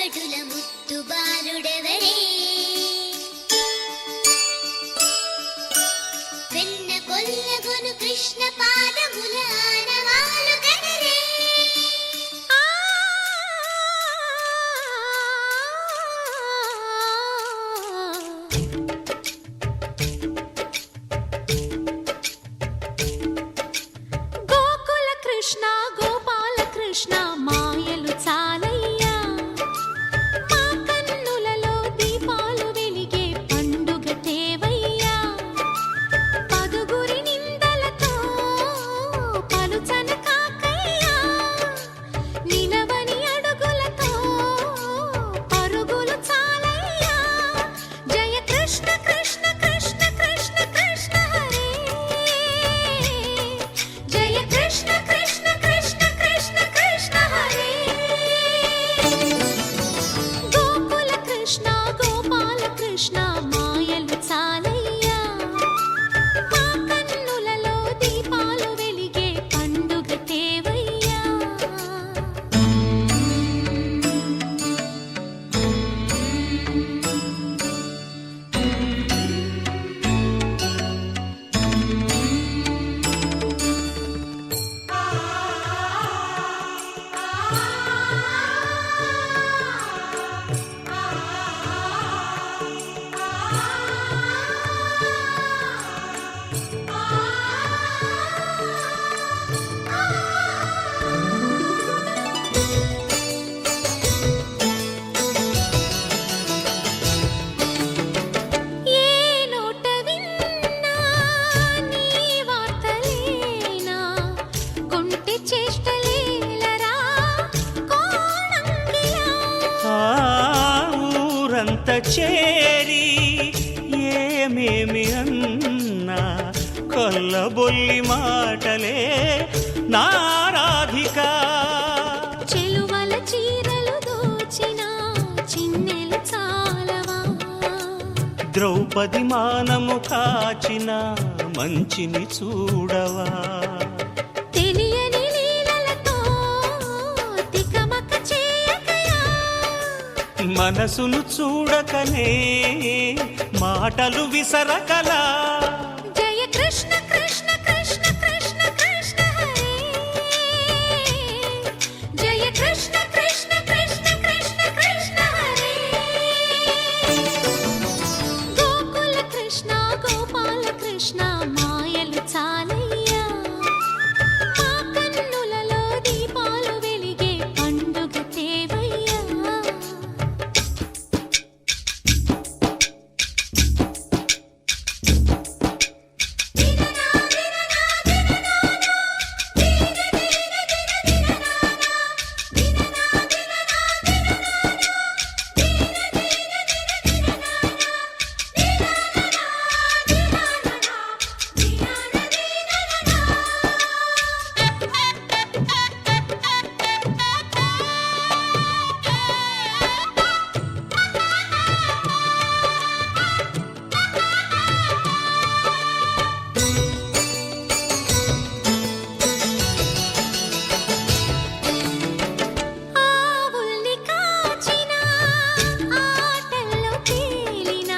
పగడుల ముత్తు బాలుడెవరే వెన్న కొల్లగొను కృష్ణ పాదముల ఆనవాలు గనరే గోకుల కృష్ణ గోపాల కృష్ణ మాయలు చాలయ్యా మా కన్నులలో దీపాలు వెలిగే పండుగ తేవయ్యా పదుగురి నిందలతో పలుచన కాకయ్యా నిలవని అడుగులతో పరుగులు చాలయ్యా జయ కృష్ణ కృష్ణ కృష్ణ కృష్ణ కృష్ణ హరే జయ కృష్ణ కృష్ణ కృష్ణ కృష్ణ కృష్ణ హరే గోకుల కృష్ణ గోపాల కృష్ణ మాయలు చాలయ్యా మా కన్నులలో దీపాలు వెలిగే పండుగ తేవయ్యా ఏ నోట విన్నా నీ వార్తలేనా కొంటె చేష్టలేలరా కోణంగిలా ఆ ఊరంత చేరి ఏమేమి అన్నా కొల్లబొల్లి మాటలే నారాధిక చెలువల చీరలు దోచిన చిన్నెలు చాలవా ద్రౌపది మానము కాచిన మంచిని చూడవా తెలియని లీలలతో తికమక చేయకయా మనసును చూడకనే మాటలు విసరకలా జయ కృష్ణ కృష్ణ కృష్ణ కృష్ణ కృష్ణ హరే జయ కృష్ణ కృష్ణ కృష్ణ కృష్ణ కృష్ణ హరే గోకుల కృష్ణ గోపాల కృష్ణ మాయలు చాలయ్యా మా కన్నులలో దీపాలు వెలిగే పండుగ తేవయ్యా ఆవుల్ని కాచిన ఆటల్లో తేలిన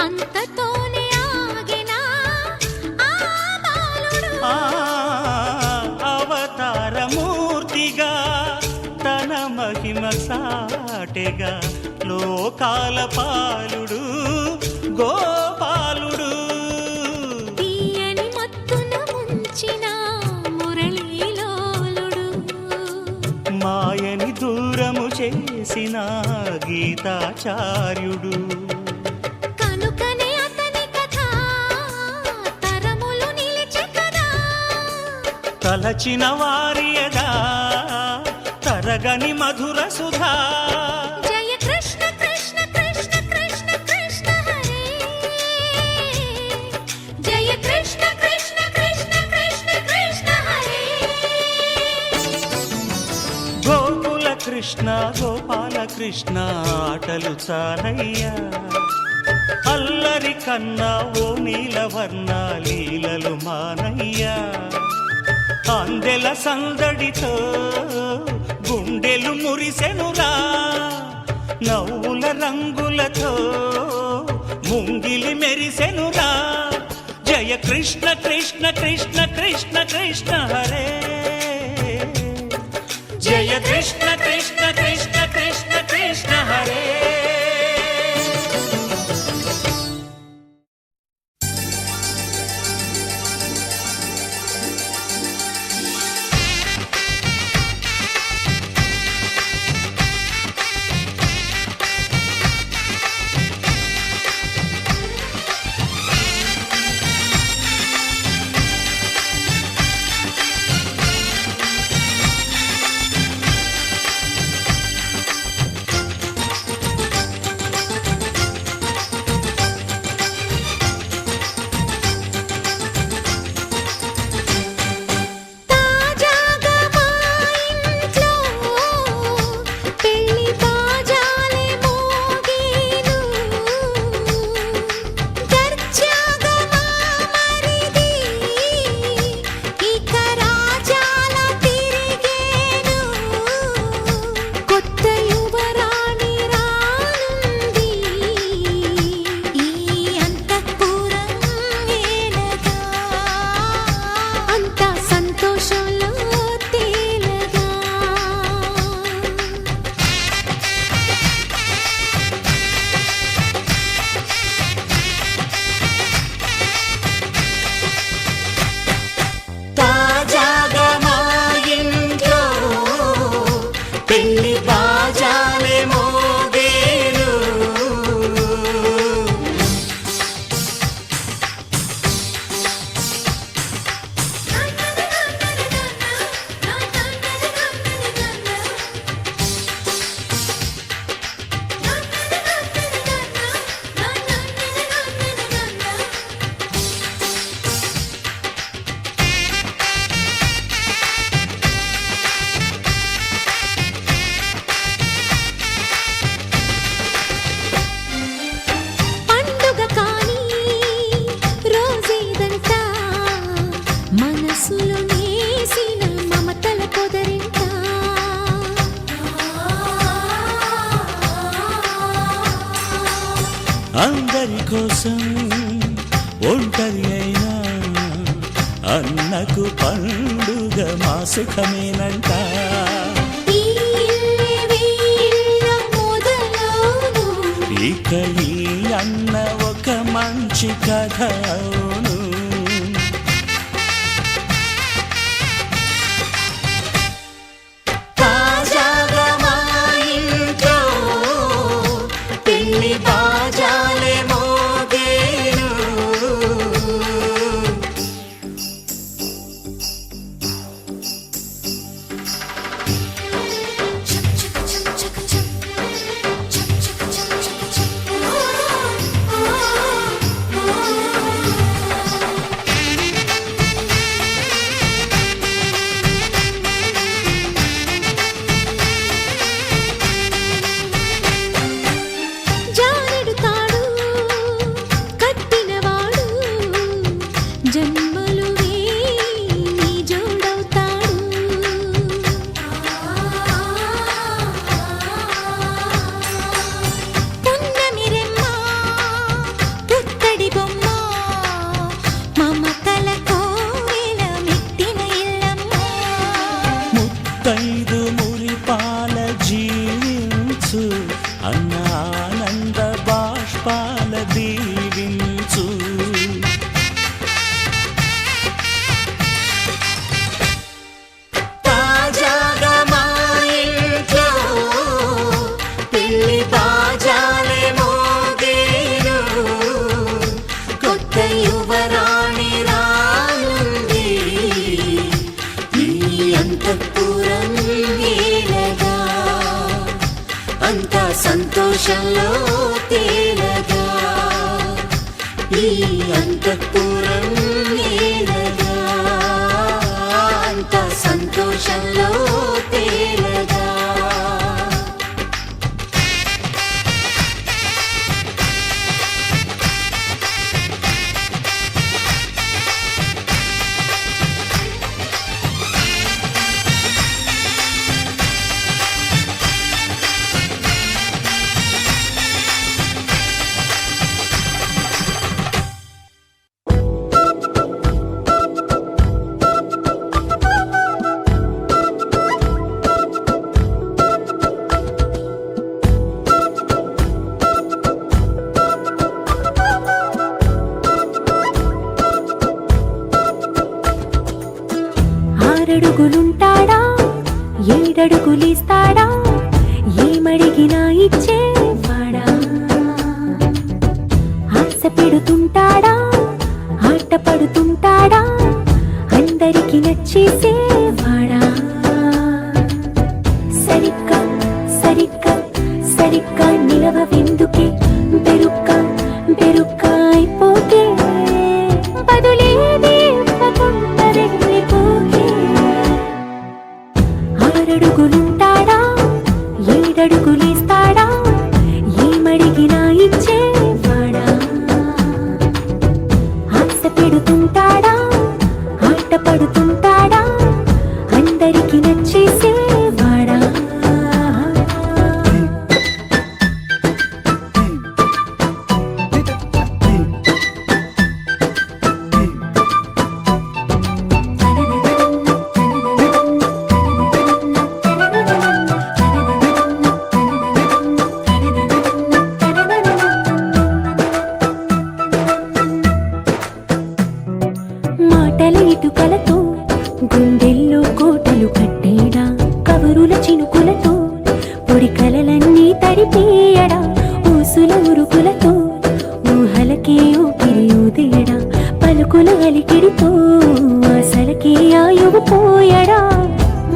అంతతోనే ఆగిన ఆ బాలుడు ఆ అవతారమూర్తిగా తన మహిమ సాటెగా లోకాల పాలుడు గోపాలుడు తీయని మత్తున ముంచిన మురళీలోలుడు మాయని దూరము చేసిన గీతాచార్యుడు కనుకనే అతని కథ తరములు నిలిచె కదా తలచిన వారియగా తరగని మధుర సుధా జయ కృష్ణ కృష్ణ కృష్ణ కృష్ణ కృష్ణ హరే జయ కృష్ణ కృష్ణ కృష్ణ కృష్ణ కృష్ణ హరే గోకుల కృష్ణ గోపాల కృష్ణ ఆటలు చాలయ్యా అల్లరి కన్నా ఓ నీలవర్ణ లీలలు మానయ్యా అందెల సందడితో గుండెలు మురిసెనురా నవ్వుల రంగులతో ముంగిలి మెరిసెనురా జయ కృష్ణ కృష్ణ కృష్ణ కృష్ణ కృష్ణ హరే జయ కృష్ణ కృష్ణ కృష్ణ కృష్ణ కృష్ణ హరే అందరి కోసం ఒంటరి అయినా అన్నకు పండుగ మా సుఖమేనంట ఇక ఈ అన్న ఒక మంచి కథ అవును అన్నానంద బాష్పాల దీవించు తాజాగా మా ఇంట్లో పెళ్లి బాజాలే మోగేను కొత్త యువరాణి రానుంది ఈ అంతఃపురం ఏలగా అంతా సంతోషంలో తేలగా ఈ అంతఃపురం ఏలగా అంతా సంతోషంలో తేలగా 6 అడుగులుంటాడా 7 అడుగులిస్తాడా ఏమడిగినా ఇచ్చేవాడా ఆశ పెడుతుంటాడా ఆట పడుతుంటాడా అందరికి నచ్చేసేవాడా సరిగ్గా సరిగ్గా సరిగ్గా నిలవవెందుకే బెరుక్క అయిపోతే బదులేది ఇవ్వకుండా వెళ్ళిపోతే 6 అడుగులుంటాడా 7 అడుగులిస్తాడా ఏమడిగినా ఇచ్చేవాడా ఆశ పెడుతుంటాడా ఆట పడుతుంటాడా అందరికి నచ్చేసేవాడా మాటల ఇటుకలతో గుండెల్లో కోటలు కట్టేడా కబురుల చినుకులతో పొడి కలలన్నీ తడిపేయడా ఊసుల ఉరుకులతో ఊహలకే ఊపిరి ఊదేయడా పలుకుల అలికిడితో ఆశలకే ఆయువు పోయడా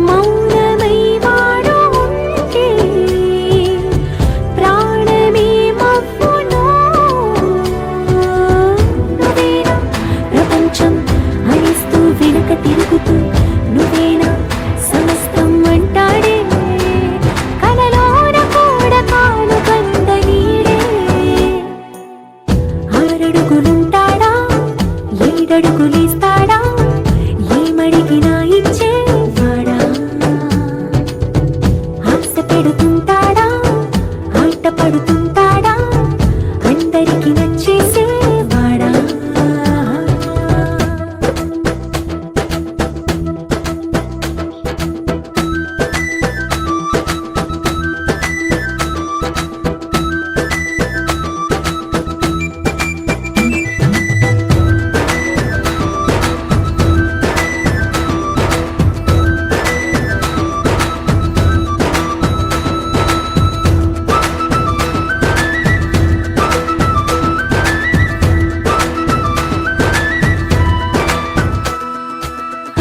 మౌనమై వాడు ఉంటే ప్రాణమే మవ్వునో నువ్వేనా ప్రపంచం అరిస్తూ వెనుక తిరుగుతూ నువ్వేనా సమస్తం అంటాడే కలలోన కూడా కాను కంద నీడే 6 అడుగులుంటాడా 7 అడుగులిస్తాడా ఏమడిగినా ఇచ్చేవాడా ఆశ పెడుతుంటాడా ఆట పడుతుంటాడా అందరికి నచ్చేసేవాడా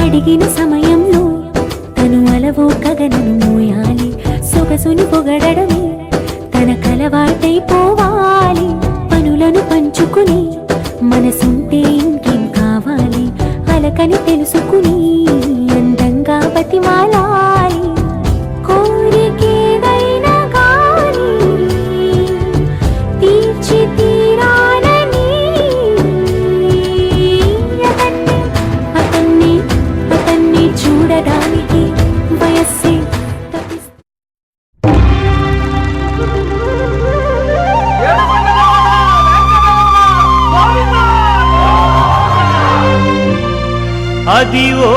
అడిగిన సమయంలో తను అలవో కగనను మోయాలి సొగసుని పొగడమే తనకలవాటైపోవాలి పనులను పంచుకుని మనసుంటే ఇంకేం కావాలి అలకని తెలుసుకుని అందంగా బతిమాలాలి కోరికేదైనా గాని తీర్చి తీరాలని అతన్ని చూడడానికి వయస్సే అదివో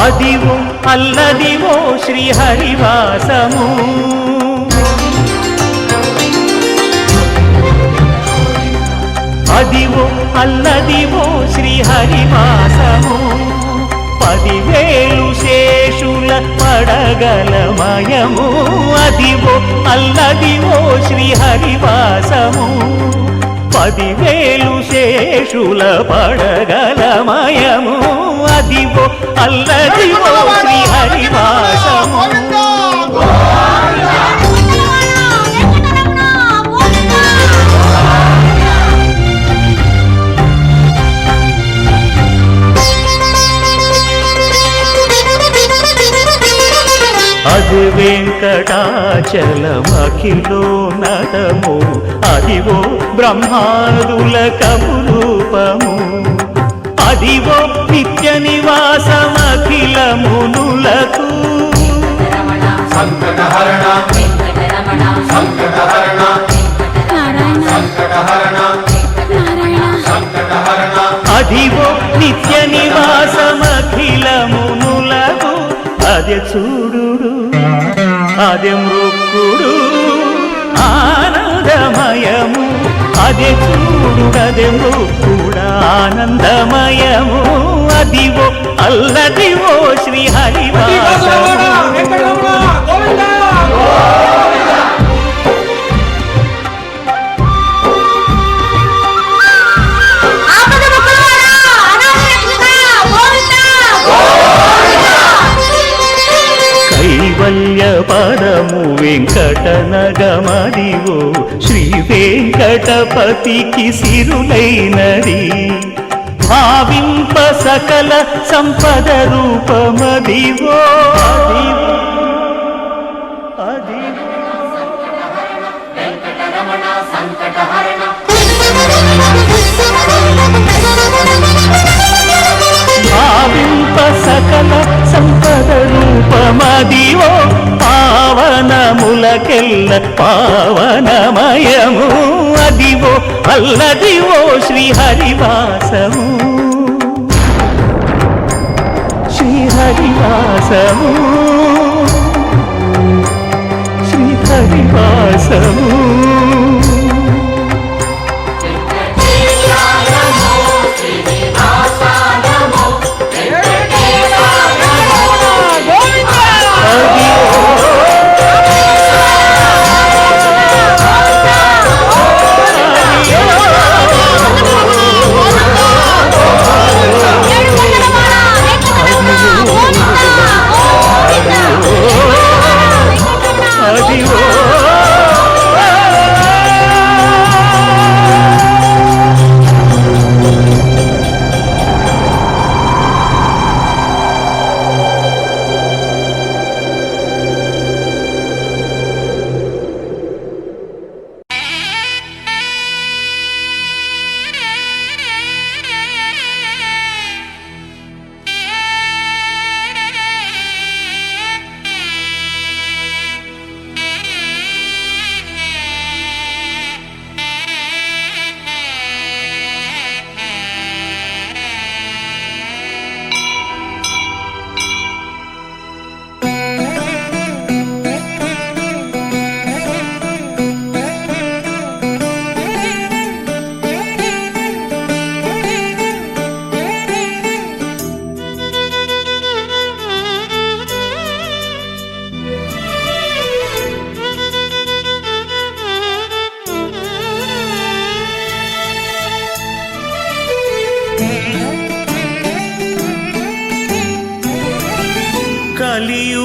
అదివో అల్లదివో శ్రీహరివాసము అదివో అల్లదివో శ్రీహరివాసము 10,000 శేషుల పడగలమయము అదివో అల్లదివో శ్రీహరివాసము 10,000 శేషుల పడగలమయము అదివో అల్లదివో శ్రీహరివాసము అది వెంకటాచలమఖిలో నటము అదివో బ్రహ్మాదుల కపురూపము అదివో నిత్య నివాసమఖిల మునులకు సంకటహరణ సంకటహరణ సంకటహరణ సంకటహరణ నివాసమఖిలమునులకు అదే చూడుడు అదే మృక్కుడు ఆనందమయము అదే చూడుడదే మృక్కుడ ఆనందమయము అదివో అల్లదివో శ్రీ హరివాసము కైవల్య పరము వెంకటనగమదివో శ్రీ వెంకటపతికి సిరులైనది భావింప సకల సంపద రూపమదివో భావింప సకల సంపద రూపమదివో పావనములకెల్ల పావనమయము అదివో అల్లదివో శ్రీ హరివాసము శ్రీ హరివాసము శ్రీ హరివాసము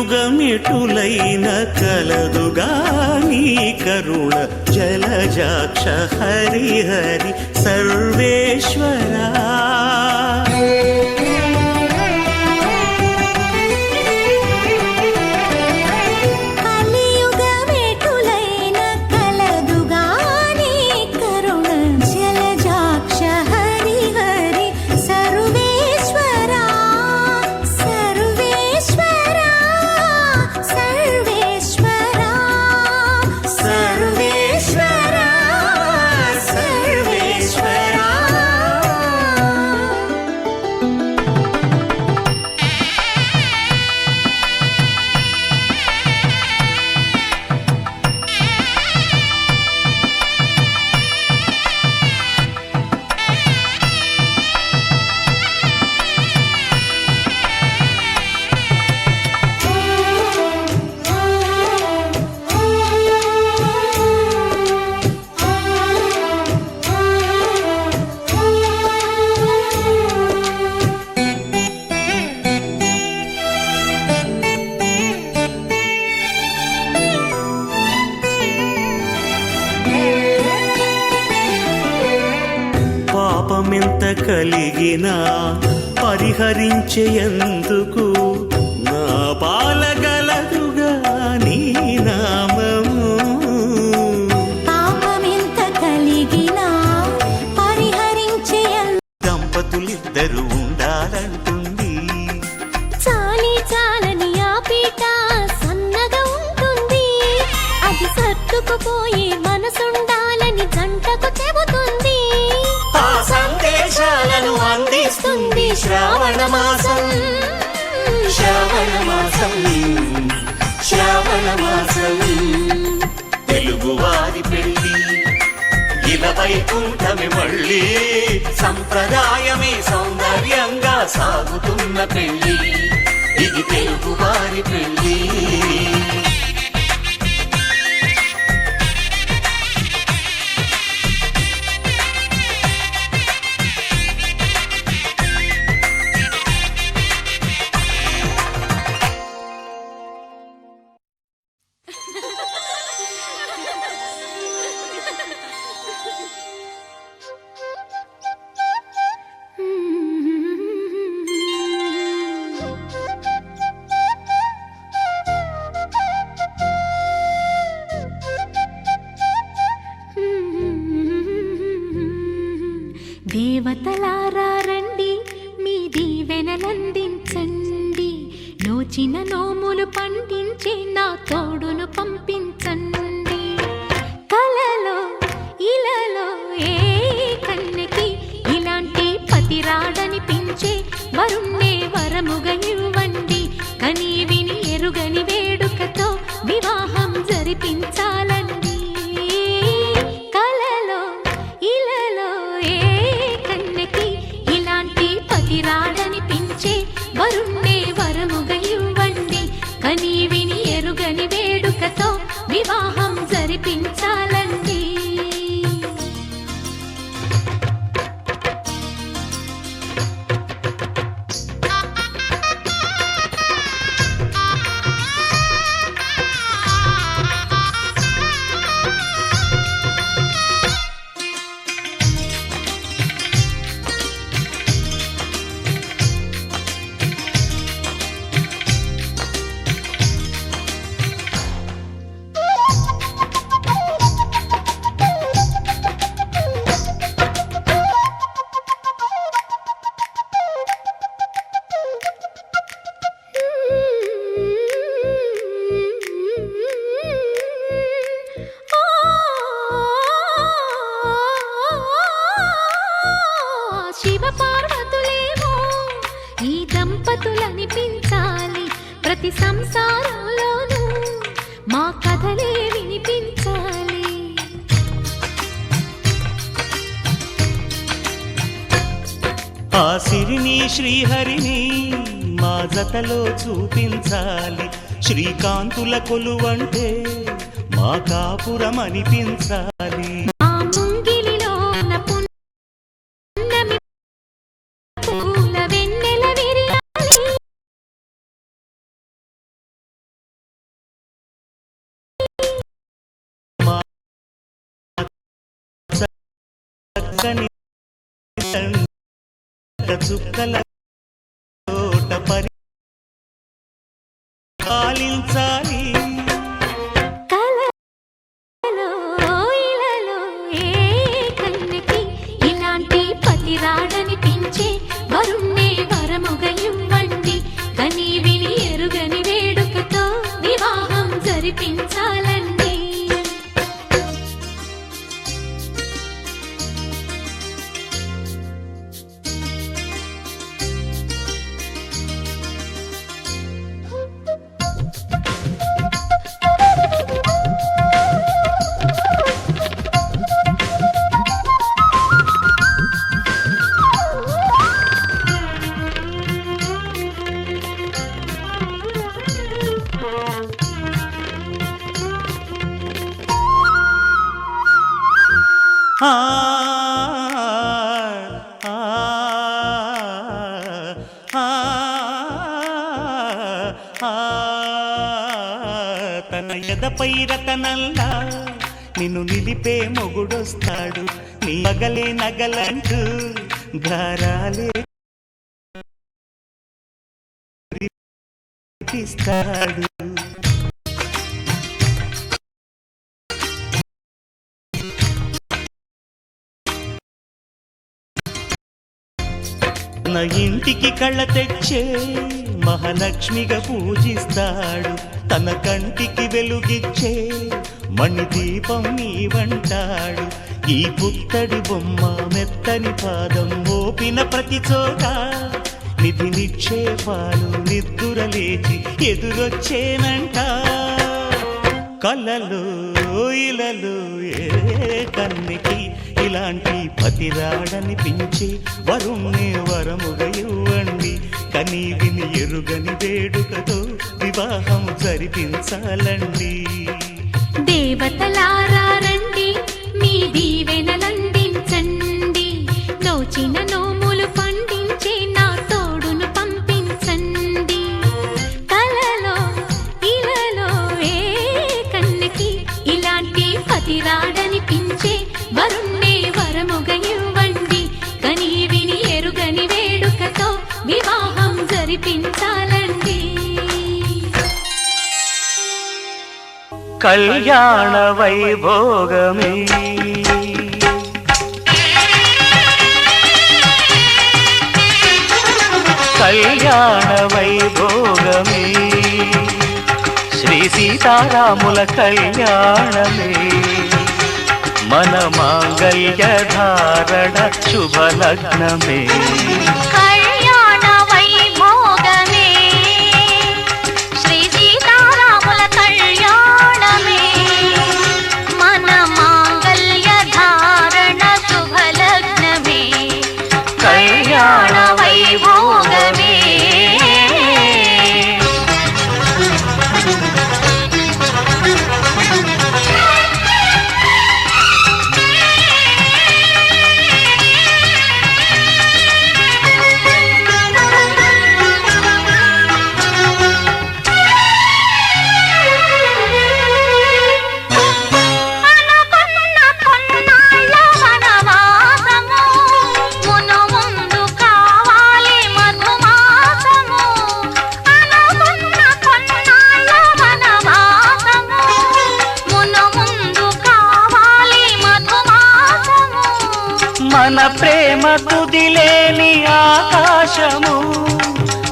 కలియుగమిటులైన కలదుగా నీ కరుణ జలజాక్ష హరి హరి సర్వేశ్వరా పాపమెంత కలిగినా పరిహరించేందుకు నా పాలగలదుగా నీ నామము పాపమెంత కలిగినా పరిహరించేందుకు దంపతులిద్దరూ ఉండాలంటుంది చాలి చాలని ఆ పీట సన్నగా ఉంటుంది అది సర్దుకుపోయే మనసుండాలని జంటకు చెబుతుంది ఆ సందేశాలను అందిస్తుంది శ్రావణ మాసం శ్రావణ మాసం శ్రావణ మాసం తెలుగువారి పెళ్ళి ఇలా వైకుంఠమే మళ్ళీ సంప్రదాయమే సౌందర్యంగా సాగుతున్న పెళ్ళి ఇది తెలుగువారి పెళ్ళి దేవతలారా రండి మీ దీవెనలందించండి నోచిన నోములు పండించే నా తోడును పంపించండి కలలో ఇలలో ఏ కన్నెకి ఇలాంటి పతి రాడనిపించే వరుణ్ణే వరముగా ఇవ్వండి కని విని ఎరుగని వేడుకతో వివాహం జరిపించాలండి కలలో ఇలలో ఏ కన్నెకి ఇలాంటి పతి రాడనిపించే వరుణ్ణే వరముగా ఇవ్వండి కని విని ఎరుగని వేడుకతో వివాహం జరిపించాలండి శివ పార్వతులేమో ఈ దంపతులనిపించాలి ప్రతి సంసారంలోనూ మా కథలే వినిపించాలి ఆ సిరిని శ్రీహరిని మా జతలో చూపించాలి శ్రీకాంతుల కొలువంటే మా కాపురం అనిపించాలి ఆ ముంగిలిలో పున్నమి పూల వెన్నెల విరియాలి చక్కని చుక్కల తోట పరిపాలించాలి కలలో ఇలలో ఏ కన్నెకి ఇలాంటి పతి రాడనిపించే వరుణ్ణే వరముగా ఇవ్వండి కని విని ఎరుగని వేడుకతో వివాహం జరిపించాలండి ఆ ఆ ఆ తన ఎదపై రతనల్లా నిన్ను నిలిపే మొగుడొస్తాడు నీ పగలే నగలంటూ గారాలే ఇస్తాడు తన ఇంటికి కళ్ళ తెచ్చే మహాలక్ష్మిగా పూజిస్తాడు తన కంటికి వెలుగిచ్చే మణిదీపం నీవంటాడు ఈ పుత్తడి బొమ్మ మెత్తని పాదం మోపిన ప్రతి చోట నిధి నిక్షేపాలు నిద్దురలేచి ఎదురొచ్చేనంట. కలలో ఇలలో ఏ కన్నికి ఇలాంటి పతిరాడనిపించే వరుణ్ణి వరముగా ఇవ్వండి. కని విని ఎరుగని వేడుకతో వివాహం జరిపించాలండి. దేవతలారా రండి, మీ దీవెనలందించండి. నోచిన నోములు పండించే నా తోడును పంపించండి. కలలో ఇలలో ఏ కన్నకి ఇలాంటి పతిరాడనిపించే వరుణ్ణి వరముగా ఇవ్వండి. కని విని ఎరుగని వేడుకతో వివాహం జరిపించాలండి. కళ్యాణ వైభోగమే కళ్యాణ వైభోగమే శ్రీ సీతారాముల కళ్యాణమే మన మాంగళ్య ధారణ శుభలగ్నమే. కళ్యాణ వైభోగమే శ్రీ సీతారాముల కళ్యాణమే మన మాంగళ్య ధారణ శుభలగ్నమే. కళ్యాణ వైభోగమే మన ప్రేమ కుదిలేని ఆకాశము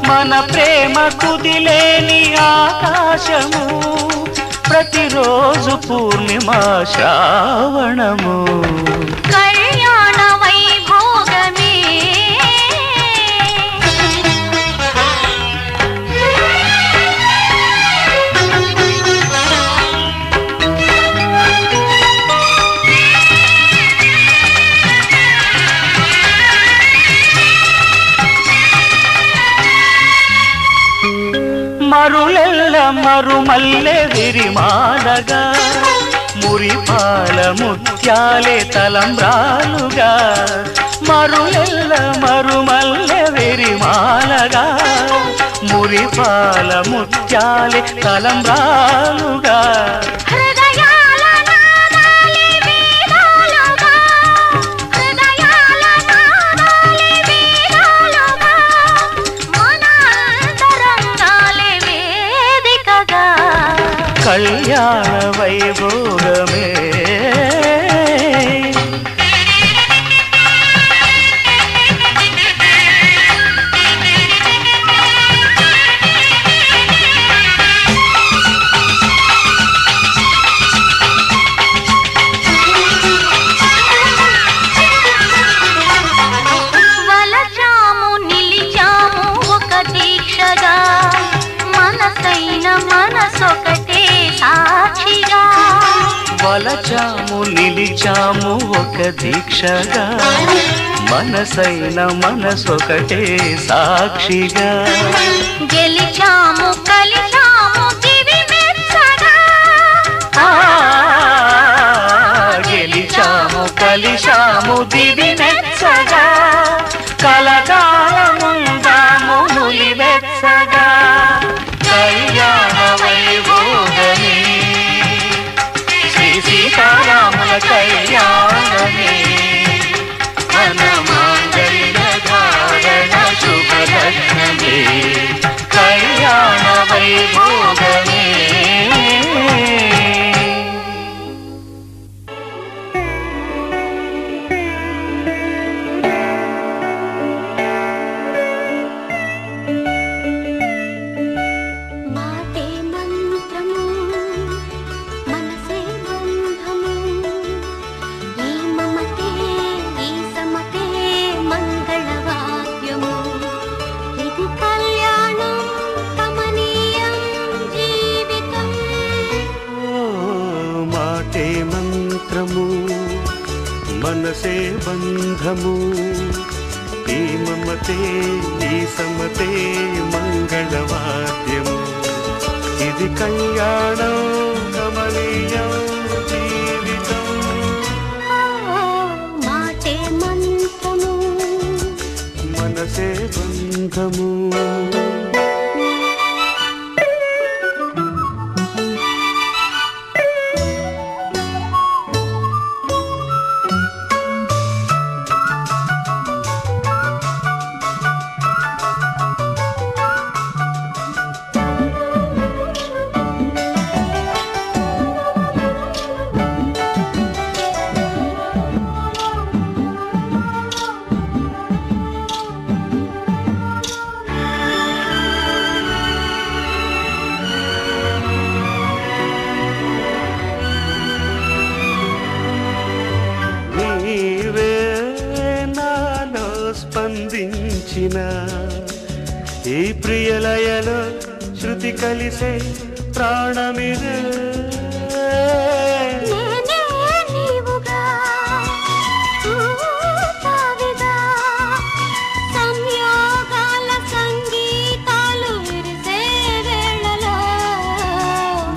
మన ప్రేమ కుదిలేని ఆకాశము ప్రతిరోజు పూర్ణిమా శ్రావణము. కళ్యాణ వైభోగమే మరులెల్ల మరుమల్లె విరిమాలగా మురిపాల ముత్యాలే తలంబ్రాలుగా. మరులెల్ల మరుమల్లె విరిమాలగా మురిపాల ముత్యాలే తలంబ్రాలుగా. కళ్యాణ వైభోగమే వలచాము నిలిచాము ఒక దీక్షగా మనసైన మనసొకటే సాక్షిగా. వలచాము నిలిచాము ఒక దీక్షగా మనసైన మనసొకటే సాక్షిగా. గెలిచాము కలిచాము దివి మెచ్చగా. గెలిచాము కలిశాము దివి మెచ్చగా. కలకాలముందాము నులి వెచ్చగా. కళ్యాణ వైభోగమే శ్రీ సీతారాముల కళ్యాణమే మన మాంగళ్య ధారణ శుభలగ్నమే. కళ్యాణ వైభోగమే మనసే బంధము ఈ మమతే ఈ సమతే మంగళవాద్యము ఇది కళ్యాణం కమనీయం జీవితం మాటే మంత్రము మనసే బంధము స్పందించిన ఈ ప్రియలయలో శృతి కలిసే ప్రాణమిదే నేనే నీవుగా తావిగా సంయోగాల సంగీతాలు విరిసే వేళలో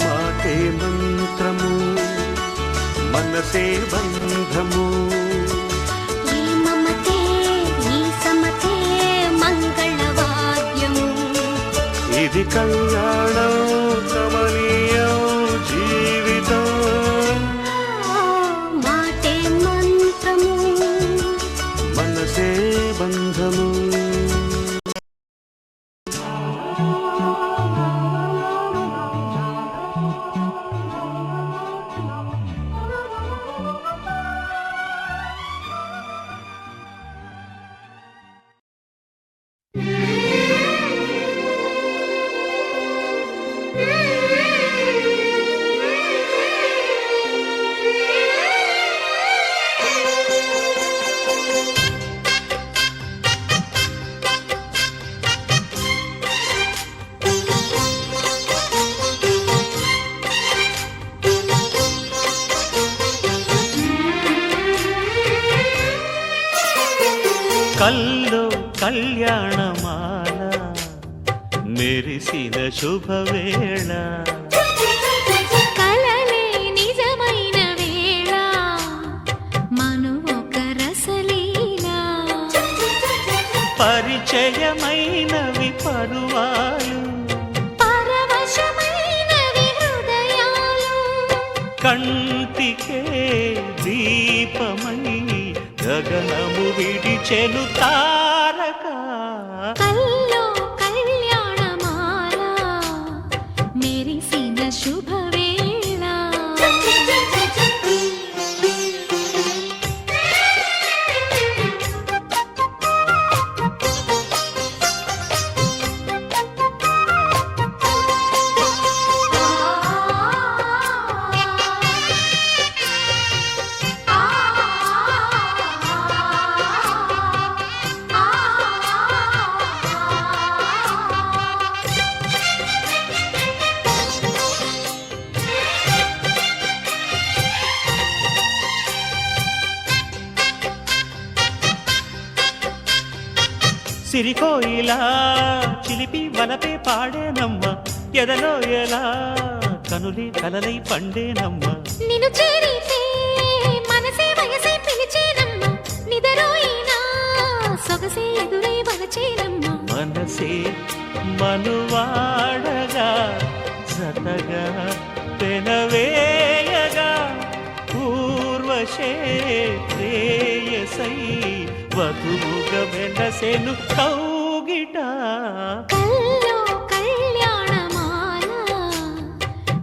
మాటే మంత్రము మనసే బంధము ఈ మమతే ఈ సమతే మంగళవాద్యము ఇది కళ్యాణం కమనీయం జీవితం మాటే మంత్రము మనసే బంధము కల్లో కళ్యాణమాల మెరిసిన శుభవేళ కలలే నిజమైన వేళ మను ఒక రసలీలా పరిచయమైనవి పరువాలు పరవశమైనవి హృదయాలు కంటికే దీపమై గగనము విడిచెను తారక కల్లో కళ్యాణమాల మెరిసిన శుభవేళ సిరికోయిలా చిలిపి వలపే పాడేనమ్మ ఎదలో ఎలా కనులి కలలై పండేనమ్మ నిన్ను చేరితే మనసే వయసే పిలిచేనమ్మ నిదరోయినా సొగసే ఎదురై వలచేనమ్మ మనసే మనువాడగా జతగా పెనవేయగా పూర్వశే ప్రేయసై వధువుగా వెలసెను కౌగిట కల్లో కళ్యాణమాల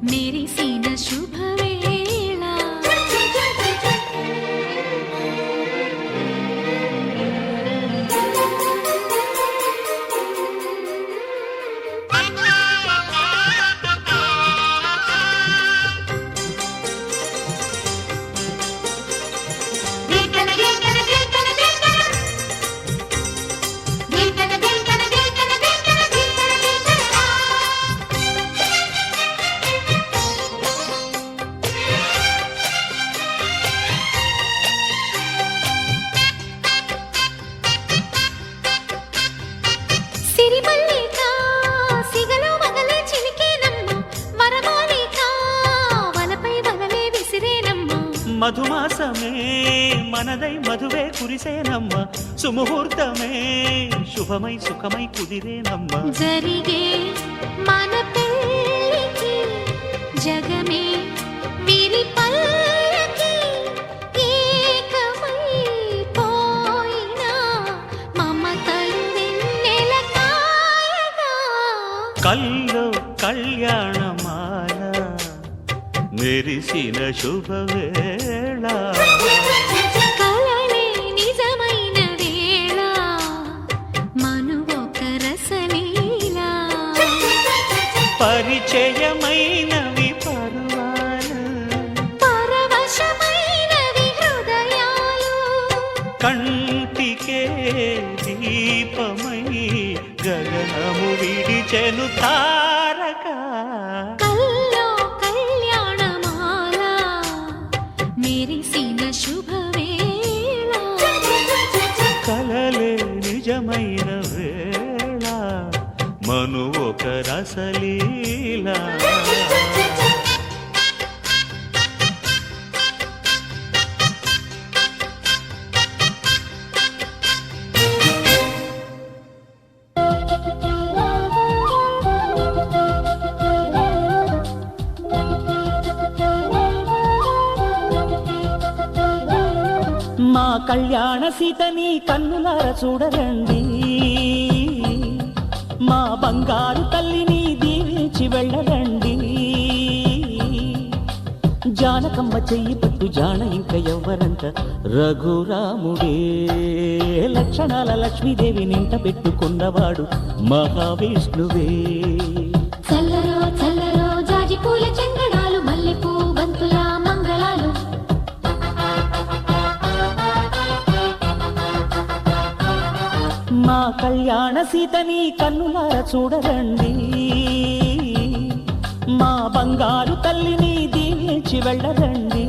మెరిసిన శుభవేళ దింతన దింతన దింతన దింతన దింతన సిరిమల్లిక సిగలో మగలే చిలికేనమ్మ వరమాలిక వలపై వగలే విసిరేనమ్మ మధుమాసమే మనదై మధువే కురిసేనమ్మ సుముహూర్తమే శుభమై సుఖమై కుదిరేనమ్మ జరిగే మన పెళ్ళికి జగమే వీరి పల్లకి ఏకమై పోయినా మమతలు వెన్నెల కాయగా కల్లో కళ్యాణమాల మెరిసిన శుభవేళ కలలే నిజమైన వేళ మనువొక రసలీలా పరిచయమైనవి పర్వాలు పరవశమైనవి హృదయాలు కంటికే దీపమై గగనము విడిచెను తారక కల్లో కళ్యాణమాల మెరిసిన శుభవేళ కలలే నిజమైన వేళ మను ఒక రసలీలా మా కళ్యాణ సీతని కన్నులార చూడరండి మా బంగారు తల్లిని దీవించి వెళ్ళరండి జానకమ్మ చెయ్యి పట్టు జాన ఇంక ఎవ్వరంట రఘురాముడే లక్షణాల లక్ష్మీదేవి నింట పెట్టుకున్నవాడు మహావిష్ణువే చల్లరో చల్లరో జాజి పూల చందనాలు మల్లెపూ బంతుల మంగళాలు మా కళ్యాణ సీతని కన్నులార చూడరండి మా బంగారు తల్లిని దీవించి వెళ్ళరండి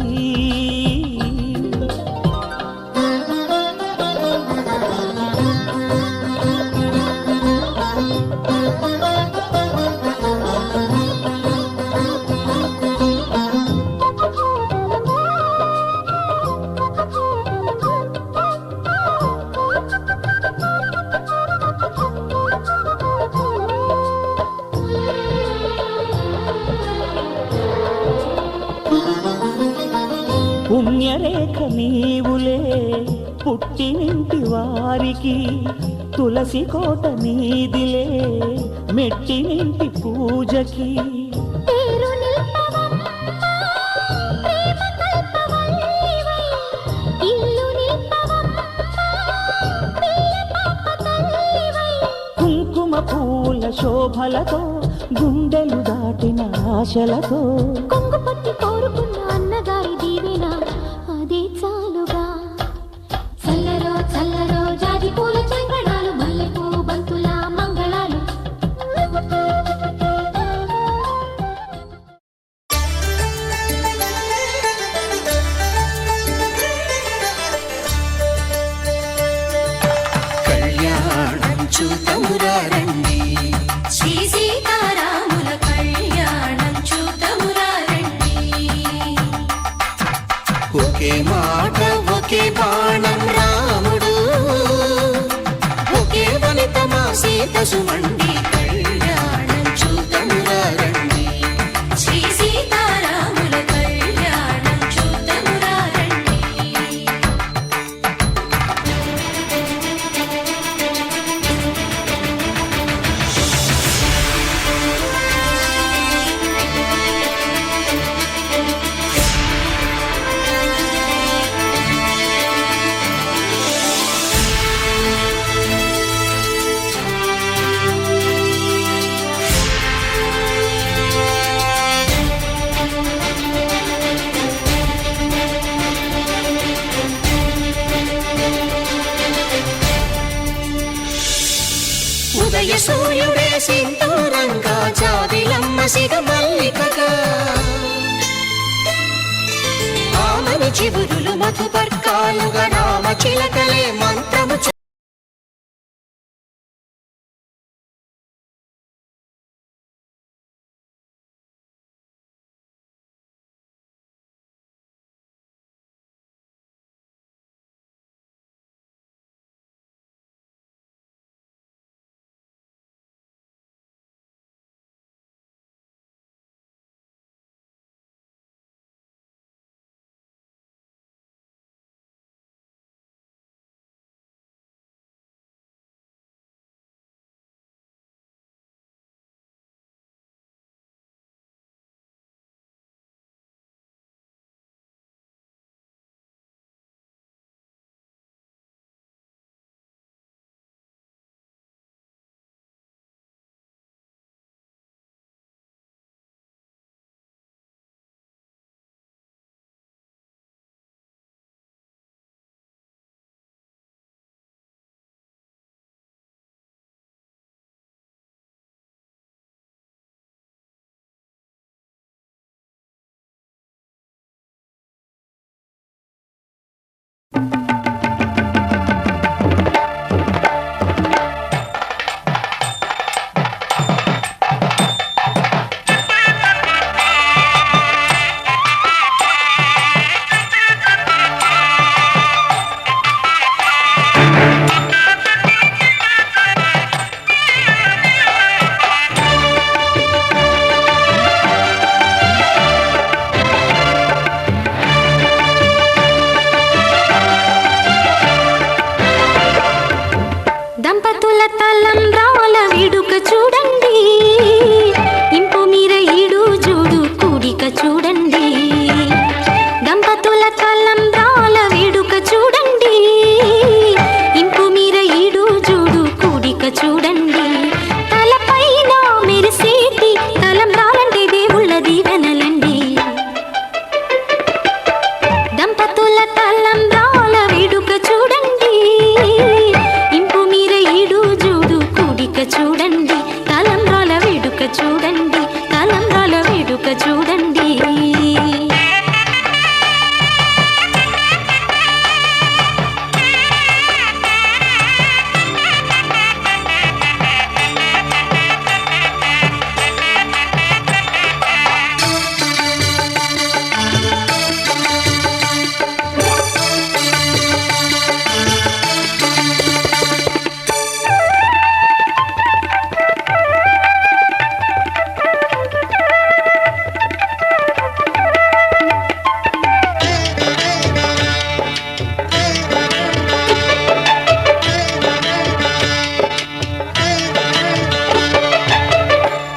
పుణ్యరేఖ నీవులే పుట్టినింటి వారికి తులసి కోట నీదిలే మెట్టినింటి పూజకి పేరు నిల్పవమ్మ ప్రేమ కల్పవల్లివై ఇల్లు నిల్పవమ్మ పిల్ల పాప తల్లివై కుంకుమ పూల శోభలతో గుండెలు దాటిన ఆశలతో కొంగు పట్టి కోరుకున్న అన్నగారి దీవెన అదే చాలుగా చల్లరో చల్లరో జాజి పూల చంగడాలు మల్లెపూ బంతుల మంగళాలు కళ్యాణం చూతమురారండి శ్రీ సీతారాముల కళ్యాణం చూతమురారండి ఒకే మాట ఒకే బాణం రాముడు ఒకే వనిత మా సీత సుమండి కళ్యాణం చూతమురారండి శ్రీ సీతారాముల కళ్యాణం చూతమురారండి ఉదయ సూర్యుడే సింధూరంగా జాబిలమ్మ సిగ మల్లికగా ఆమని చివురులు మధుపర్కాలుగా రామ చిలకలే మంత్రము చూడండి ఇంపు మీర ఈడు జోడు కూడిక చూడండి దంపతుల తలంబ్రాల వేడుక చూడండి ఇంపు మీర ఈడు జోడు కూడిక చూడండి తలపైన మెరిసేటి తలంబ్రాలంటే దేవుళ్ళ దీవెనలండి దంపతుల తలంబ్రాల వేడుక చూడండి ఇంపు మీర ఈడు జోడు కూడిక చూడండి తలంబ్రాల వేడుక చూడండి తలంబ్రాల వేడుక చూడండి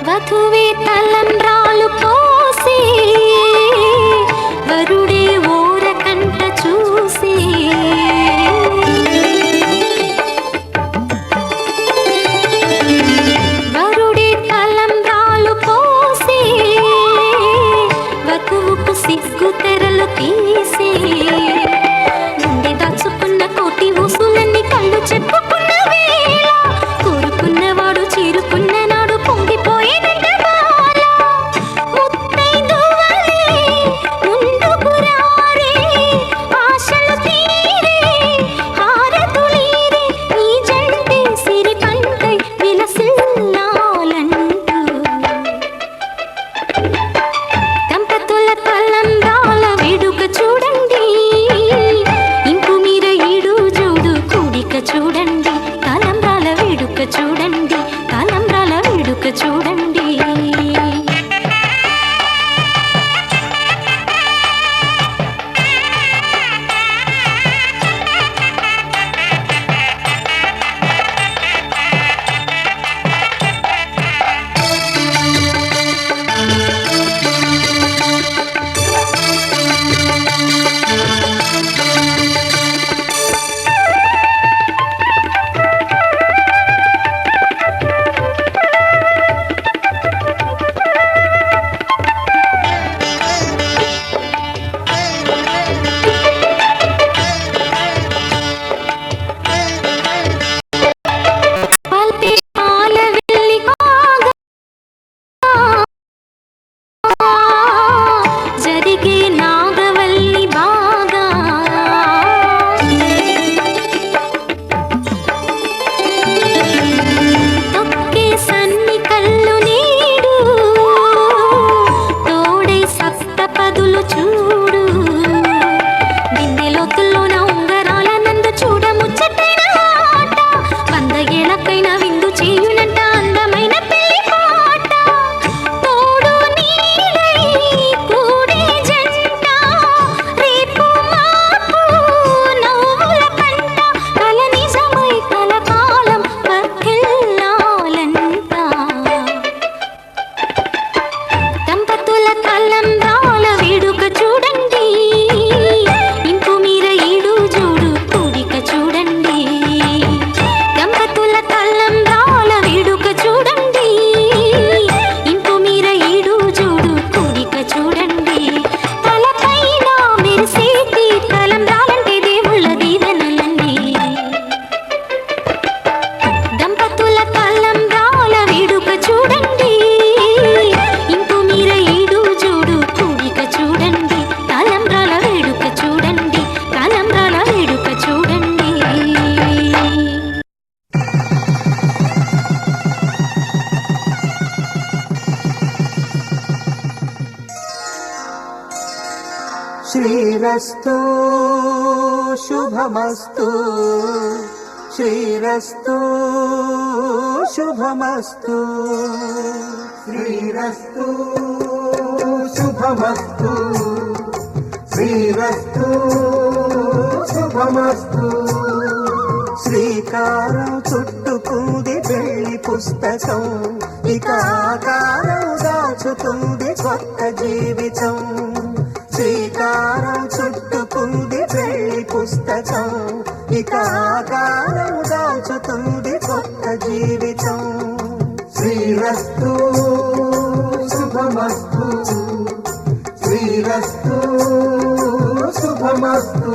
వధువే తలంబ్రాలు పోసి వరుడే ఓరకంట చూసి వరుడే తలంబ్రాలు పోసి వధువుకు సిగ్గు తెరలు తీసి నుండి దాచుకున్న కోటి ఊసులన్నీ కళ్ళు చెప్పుకున్న వేళ కోరుకున్నవాడు చేరుకున్న నాడు పొంగిపోయేదంట బాల ముత్తైదువలే ముందుకు రారే ఆశలు తీరే హారతులీరే నీ జంటే సిరి పంటై విలసిల్లాలంటూ దంపతుల తలంబ్రాల వేడుక చూడండి ఇంపు మీర ఈడు జోడు కూడిక చూడండి తలంబ్రాల వేడుక చూడండి తలంబ్రాల వేడుక చూడండి పల్పే పాల వెళ్ళి కాగా జరిగే నాగవల్లి బాగా తొక్కే సన్ని కళ్ళు నీడు తోడై సప్తపదులు చూడు బిందెలోతుల్లోన ఉంగరాల నందు చూడ ముచ్చటైన ఆట 100 ఏళ్ళకైనా విందు చేయునంట అందమైన పెళ్లి పాట తోడు నీడై కూడే జంట రేపు మాపు నవ్వుల పంట కల నిజమై కలకాలం వర్ధిల్లాలంట దంపతుల తలంబ్రాల వేడుక చూడండి ఇంపు మీర ఈడు జోడు కూడిక చూడండి దంపతుల తలంబ్రాల వేడుక చూడండి ఇంపు మీర ఈడు జోడు కూడిక చూడండి తలపైన మెరిసేటి తలంబ్రాలంటే దేవుళ్ళ దీవెనలండి దంపతుల తలంబ్రాల వేడుక చూడండి ఇంపు మీర ఈడు జోడు కూడిక చూడండి తలంబ్రాల వేడుక చూడండి తలంబ్రాల వేడుక చూడండి శ్రీరస్తు శుభమస్తు శ్రీరస్తు శుభమస్తు శ్రీరస్తు శుభమస్తు శ్రీరస్తు శుభమస్తు శ్రీకారం చుట్టుకుంది పెళ్లి పుస్తకం ఇక ఆకారం దాచుతుంది కొత్త జీవితం శ్రీకారం చుట్టుకుంది పెళ్లి పుస్తకం ఇక ఆకారం దాచుతుంది కొత్త జీవితం శ్రీరస్తు శుభమస్తు శ్రీరస్తు శుభమస్తు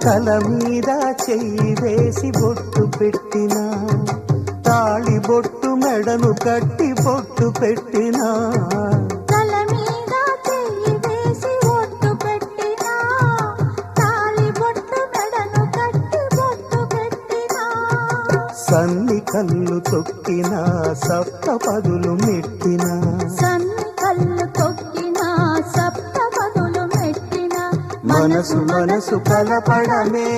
తల మీద చెయ్యి వేసి బొట్టు పెట్టినా తాళి బొట్టు మెడను కట్టి బొట్టు పెట్టినా తల మీద చెయ్యి వేసి బొట్టు పెట్టినా తాళి బొట్టు మెడను కట్టి బొట్టు పెట్టినా సన్ని కళ్ళు తొక్కినా సప్త పదులు మెట్టినా సన్ని కళ్ళు తొక్కినా సప్త పదులు మెట్టినా మనసు మనసు కలపడమే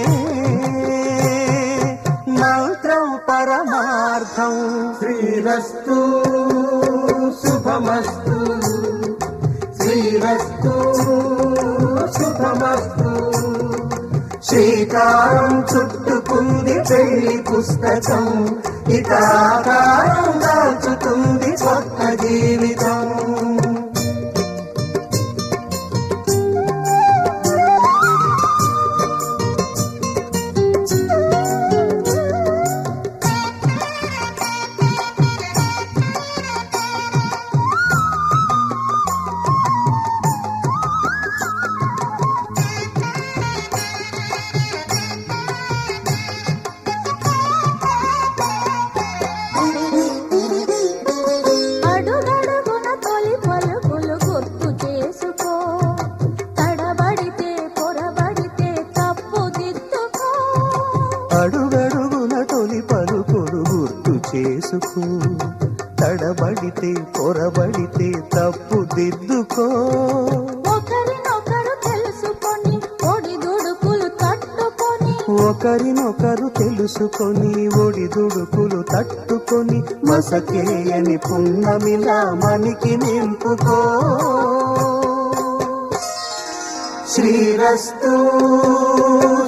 మంత్రం పరమార్థం శ్రీరస్తు శుభమస్తు శ్రీరస్తు శుభమస్తు శ్రీకారం చుట్టుకుంది పెళ్లి పుస్తకం ఇక ఆకారం దాచుతుంది కొత్త జీవితం అడుగడుగున తొలి పలుకులు గుర్తు చేసుకో తడబడితే పొరబడితే తప్పు దిద్దుకో అడుగడుగున తొలి పలుకులు గుర్తు చేసుకో తడబడితే పొరబడితే తప్పు దిద్దుకో ఒకరినొకరు తెలుసుకొని ఒడిదుడుకులు తట్టుకొని ఒకరినొకరు తెలుసుకొని ఒడిదుడుకులు తట్టుకొని మసకేయని పున్నమిలా మనికి నింపుకో శ్రీరస్తు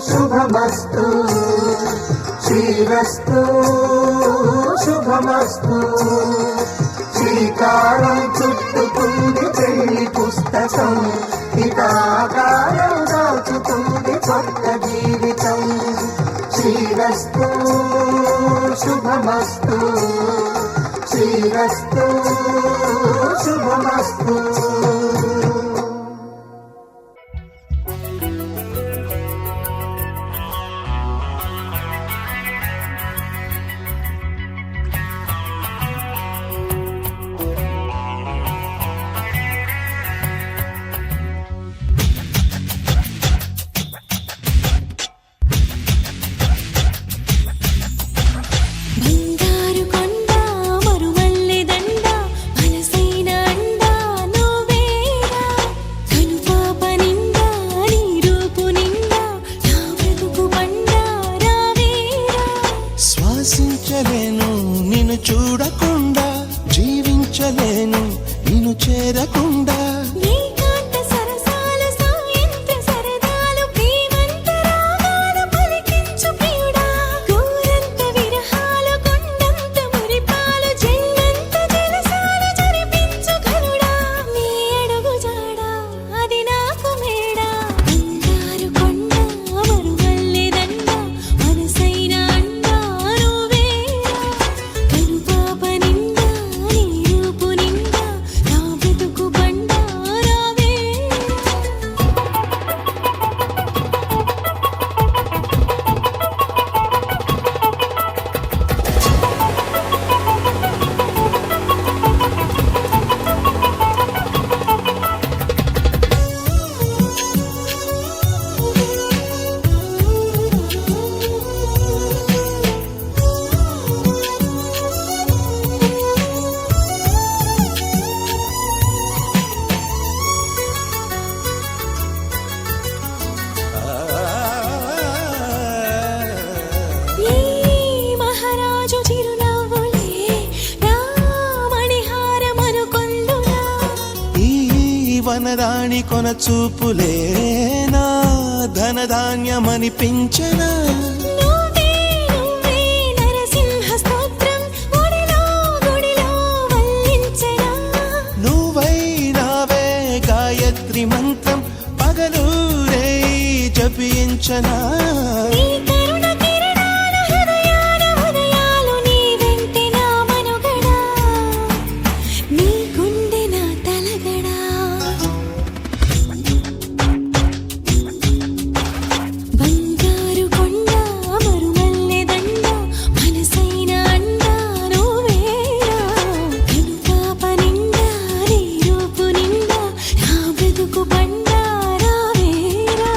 శుభమస్తు శ్రీరస్తు శుభమస్తు శ్రీకారం చుట్టుకుంది పెళ్లి పుస్తకం ఇక ఆకారం దాచుతుంది కొత్త జీవితం శ్రీరస్తు శుభమస్తు శ్రీరస్తు శుభమస్తు బంగారు కొండ మరుమల్లె దండ మనసైన అండ నువ్వేరా కనుపాప నిండా నీ రూపు నిండా నా బ్రతుకు బండ రావేరా శ్వాసించలేను నిన్ను చూడకుండా జీవించలేను నిన్ను చేరకుండా ఏకాంత సరసాల సాయంత్ర సరదాలు ప్రేమంత రాగాలు పలికించు ప్రియుడా గోరంత విరహాలు కొండంత మురిపాలు జన్మంత జలసాలు జరిపించు కరుడా నీ అడుగు జాడా అది నాకు మేడా బంగారు కొండ మరుమల్లె దండ మనసైన అండ నువ్వేరా కనుపాప నిండా నీ రూపు నిండా నా బ్రతుకు బండ రావేరా వనరాణి కొన చూపులే నా ధనధాన్యమనిపించనా నువ్వే నువ్వే నరసింహ స్తోత్రం గుడిలో గుడిలో వల్లించనా నువ్వై నావే గాయత్రి మంత్రం పగలు రే జపించనా నీ కరుణ కిరణాల హృదయాల ఉదయాలు నీ వెంటే నా మనుగడా నీ గుండె నా తలగడా బంగారు కొండ మరుమల్లె దండ మనసైన అండ నువ్వేరా కనుపాప నిండా నీ రూపు నిండా నా బ్రతుకు బండారా వేరా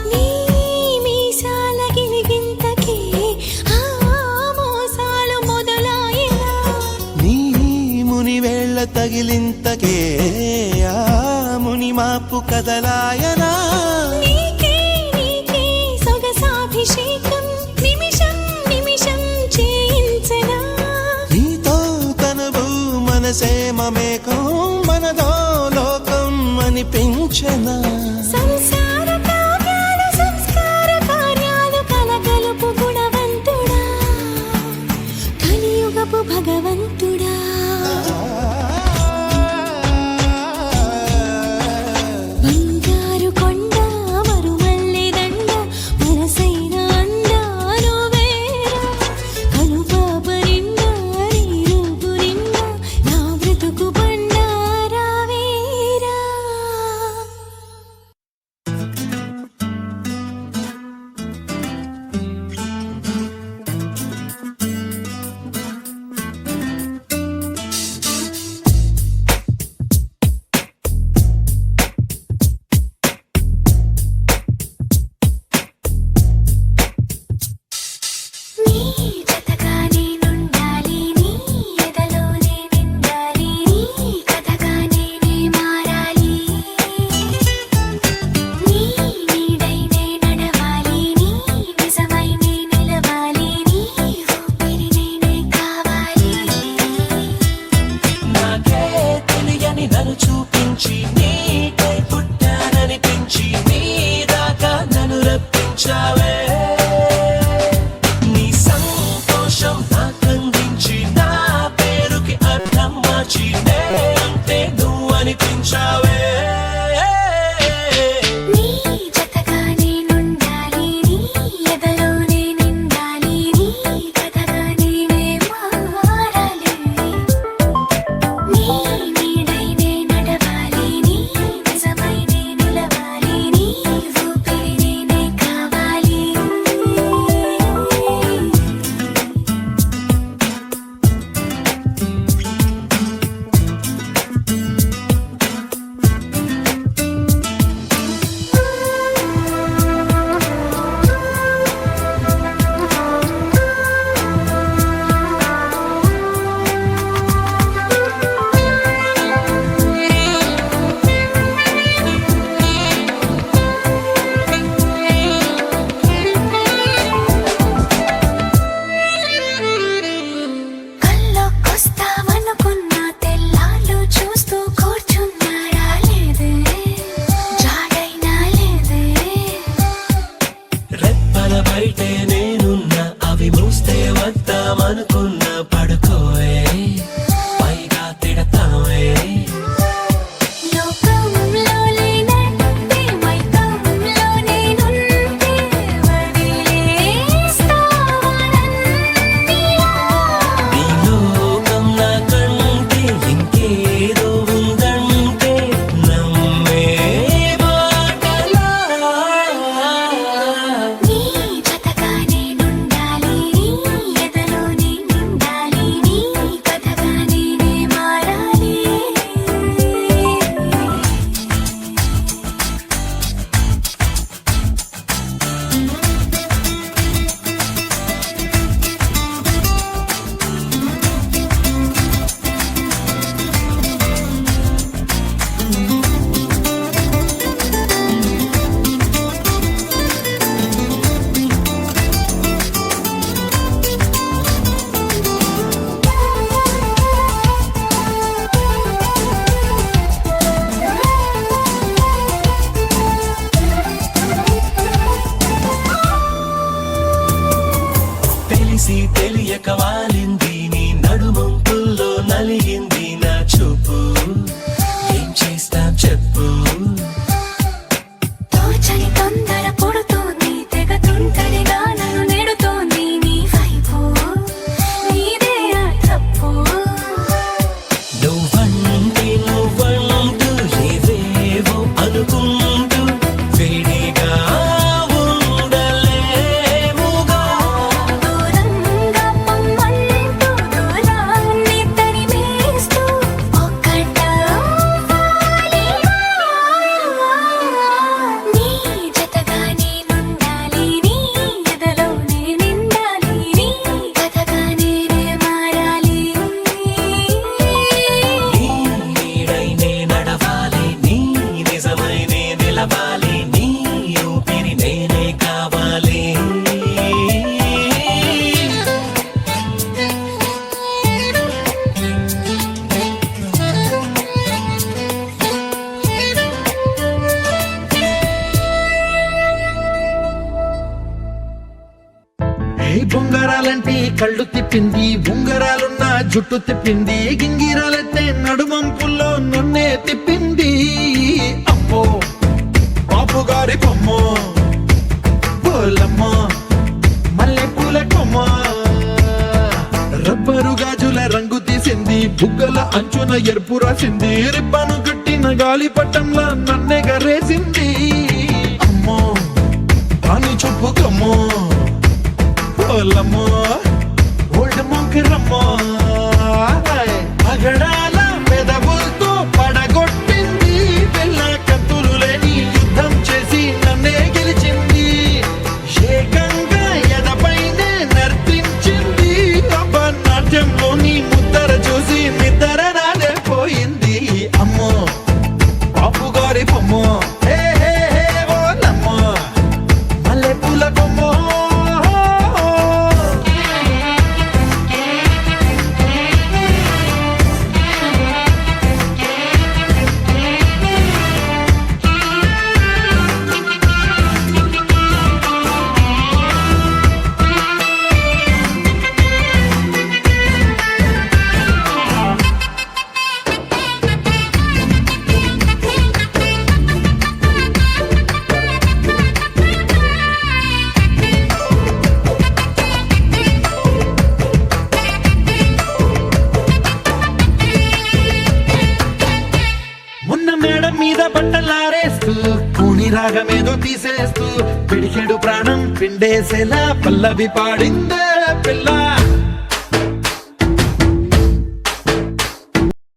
నీ మీసాల గిలిగింతకే ఆ మోసాలు మొదలాయనా నీ ముని వేళ్ళ తగిలింతకే ఆ ముని మాపు కదలాయనా నీకే నీకే సొగసాభిషేకం నిమిషం నిమిషం చేయించనా నీతో తనువు మనసే మమేకం మనదో లోకం అనిపించనా సంసార కావ్యాలు సంస్కార కార్యాలు కలగలుపు గుణవంతుడా కలియుగపు భగవంతుడా బంగారు కొండ మరుమల్లె దండ మనసైన అండ నువ్వేరా కనుపాప నిండా నీ రూపు నిండా నా బ్రతుకు బండారా వేరా నీ జతగా నేనుండాలి నీ ఎదలోనే నిండాలి నీ కథగా నేనే మారాలి నీ నీడైనే నడవాలి నీ నిజమై నే నిలవాలి నీ ఊపిరి నేనే కావాలి నాకే తెలియని నన్ను చూపించి నీకై పుట్టాననిపించి నీ దాకా నన్ను రప్పించావే నీ సంతోషం నాకందించి నా పేరుకి అర్థం మార్చి నే అంటే నువ్వు అనిపించావే నీ జతగా నేనుండాలి నీ ఎదలోనే నిండాలి నీ కథగా నేనే మారాలి నీ నీడైనే నడవాలి నీ కళ్ళు తిప్పింది, ఉంగరాలున్న జుట్టు తిప్పింది, గింగిరాలెత్తే నడుమంపుల్లో నన్నే తిప్పింది. అమ్మో బాపు గారి బొమ్మ, పోలమ్మ మల్లె పూల కొమ్మ, రబ్బరు గాజుల రంగు తీసింది, బుగ్గల అంచున ఎరుపు రాసింది, రిబ్బను కట్టిన గాలిపటంలా నన్నే గరేసింది. అమ్మో దాని చెప్పుకమ్మో, పోలమ్మో ఓల్డ్ మొంకిరమ్మో, అగడాల పెదవులతో పడగొట్టింది, పిల్ల కత్తులు లేని యుద్ధం చేసి నన్నే గెలిచింది, ఏకంగా ఎదపైనే నర్తించింది, నాట్యంలోని ముద్దర చూసి నిద్దర నాడే పోయింది. అమ్మో బాపు గారి బొమ్మ, హే హే హే ఓలమ్మ మల్లె పూల కొమ్మ. మొన్న మేడం మీద బట్టలారేస్తూ, కూని రాగమేదో తీసేస్తూ, పిడికెడు ప్రాణం పిండేసేలా పల్లవి పాడిందే పిల్ల.